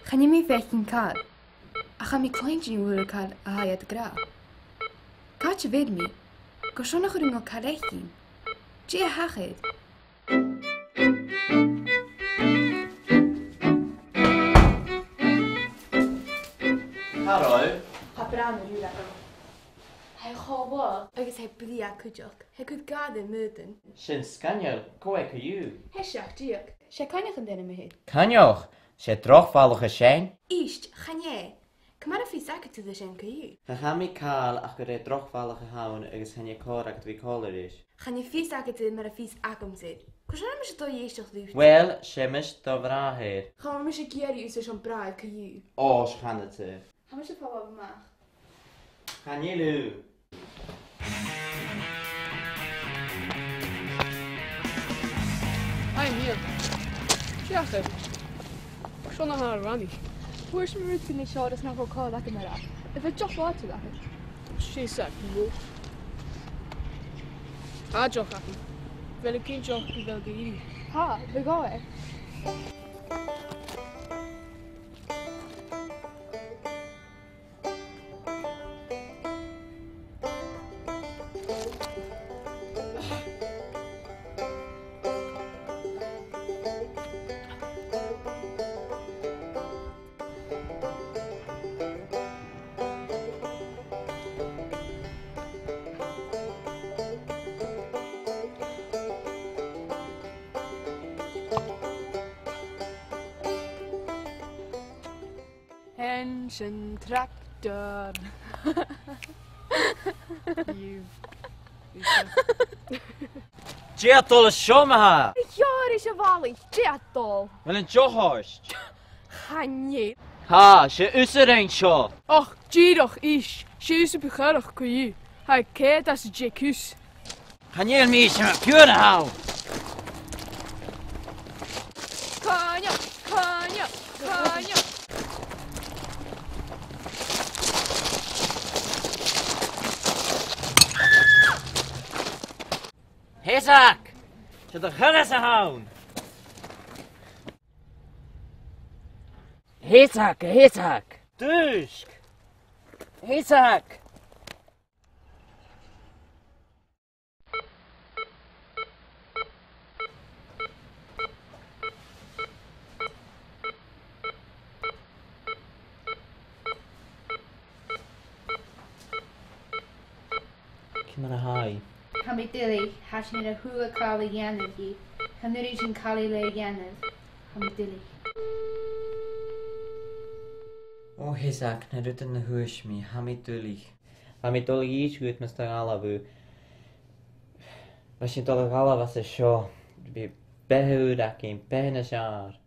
Ga je mee vechten kan? Ga me kleintje worden kan hij het gra. Katje weet me. Ga zo nog een karechtje. Je haget. Carol? Habrana Lula. Hij gaat wel. Ik heb blia kujak. Hij kunt gaden muten. Sin scanner, go ik u. Hij zegt je. Zij kan je geen meer. Canjoch, ze drogvallige zijn. Iest, ga je. Kom maar even zaken te de zijn kun je. Dan gaan we kaal achter de drogvallige houden en gaan je correct wie koller is. Ga je vies zaken te maar een vies akom zit. Kun je met je toch je toch lief? Wel, ze mis de vraag hier. Gaan we met je keer je zo'n braai kun je. Oh, schande het. Gaan we ze van wat mag. Gaan jullie? Hi, hier. Jagen. Zonder haar, Randy. Hoe is mijn route niet zo dat nog wel koud lekker maar af. Ik wil toch wat te lachen. She said, no. Ah, Joch, happy. Wel een kindje op die wel geïri. Ha, we gaan. En zijn tractor. You. Jetol is zomaar. Ja, is een wally. Jettel. Wel een jochhorst. Ga je. Ha, ze is er een zo. Ach, G-doch is. She is op je gerrig, kun je. Hij kijkt als een jekus. Gaan jullie me eens met pure houden? Kanja, kanja, kanja. Hezak! Ze de gerris houden. Hezak, hezak. Dusk. Hezak. Kom maar haai. Hami dilly, hash me a hua kali yanavi. Hanurijin kali le yanav. Hami dilly. Oh, Hezak, na doet het een huis mee. Hamidullig. Hamidullig is goed met de galabu. Was je toch de gala was er zo. Bij behuurd, ik in bijna jaar.